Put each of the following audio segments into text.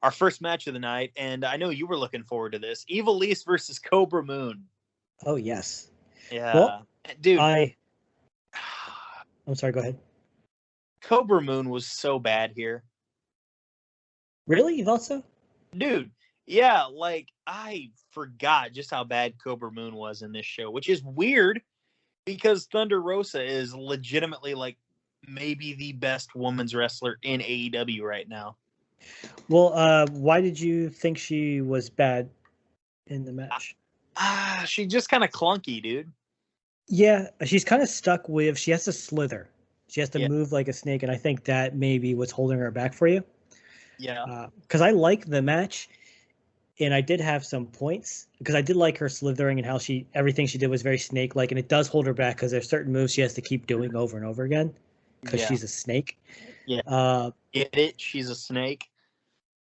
our first match of the night, and I know you were looking forward to this. Ivelisse versus Cobra Moon. Oh, yes. Yeah. Well, Dude. I'm sorry, go ahead. Cobra Moon was so bad here. Really? You thought so? Dude, yeah, like, I forgot just how bad Cobra Moon was in this show, which is weird because Thunder Rosa is legitimately, like, maybe the best women's wrestler in AEW right now. Well, why did you think she was bad in the match? She's just kind of clunky, dude. Yeah, she's kind of stuck with, she has to slither. She has to Yeah. move like a snake, and I think that maybe what's holding her back for you. Yeah. Because I like the match, and I did have some points, because I did like her slithering and how everything she did was very snake-like, and it does hold her back because there's certain moves she has to keep doing over and over again because she's a snake. Yeah. Get it? She's a snake.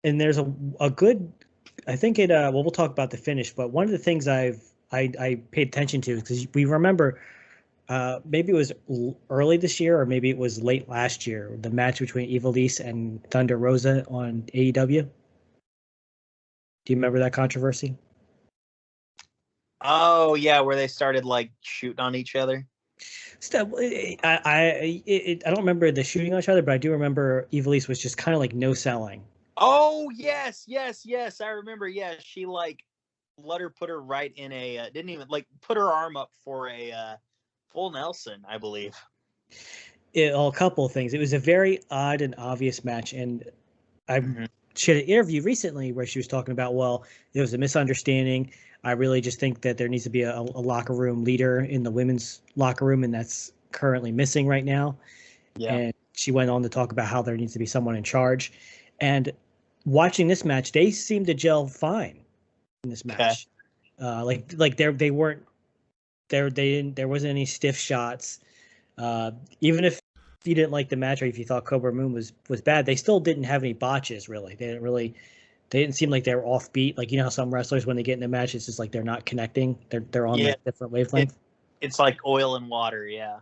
And there's a good, I think it. Well, we'll talk about the finish, but one of the things I paid attention to, because we remember, maybe it was early this year or maybe it was late last year, the match between Ivelisse and Thunder Rosa on AEW. Do you remember that controversy? Oh yeah, where they started like shooting on each other. I don't remember the shooting on each other, but I do remember Ivelisse was just kind of like no selling. Oh yes. I remember. Yeah, she like let her put her right in a didn't even like put her arm up for a full Nelson, I believe. A couple of things. It was a very odd and obvious match, and she had an interview recently where she was talking about, well, there was a misunderstanding. I really just think that there needs to be a locker room leader in the women's locker room, and that's currently missing right now. Yeah. And she went on to talk about how there needs to be someone in charge. And watching this match, they seemed to gel fine in this match. Okay. They weren't there. There wasn't any stiff shots. Even if you didn't like the match or if you thought Cobra Moon was bad, they still didn't have any botches. Really, they didn't seem like they were offbeat. Like, you know how some wrestlers, when they get in a match, it's just like they're not connecting. They're on a different wavelength. It's like oil and water. Yeah.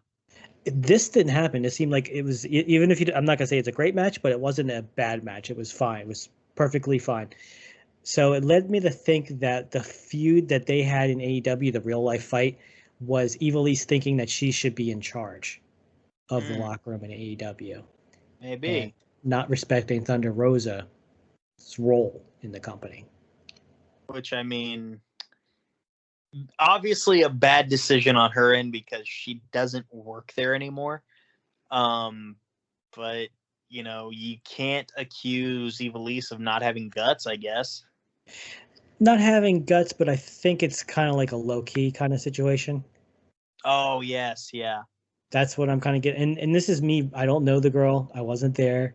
This didn't happen. It seemed like it was, even if I'm not gonna say it's a great match, but it wasn't a bad match. It was fine. It was perfectly fine. So it led me to think that the feud that they had in AEW, the real life fight, was Ivelisse thinking that she should be in charge of the locker room in AEW. Maybe. And not respecting Thunder Rosa's role in the company. Which, I mean, obviously a bad decision on her end because she doesn't work there anymore. But, you know, you can't accuse Ivelisse of not having guts, I guess. Not having guts, but I think it's kind of like a low-key kind of situation. Oh, yes, yeah. That's what I'm kind of getting. And this is me. I don't know the girl. I wasn't there.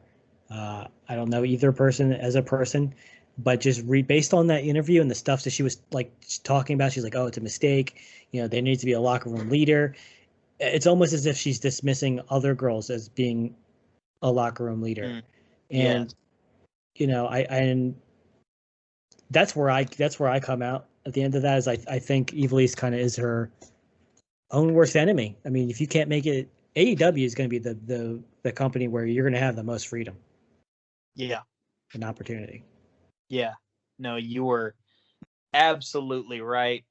I don't know either person as a person. But just based on that interview and the stuff that she was like talking about, she's like, oh, it's a mistake. You know, there needs to be a locker room leader. It's almost as if she's dismissing other girls as being a locker room leader. And, you know, and that's where I come out at the end of that is I think Ivelisse kind of is her own worst enemy. I mean, if you can't make it, AEW is going to be the company where you're going to have the most freedom. Yeah. An opportunity. Yeah. No, you were absolutely right.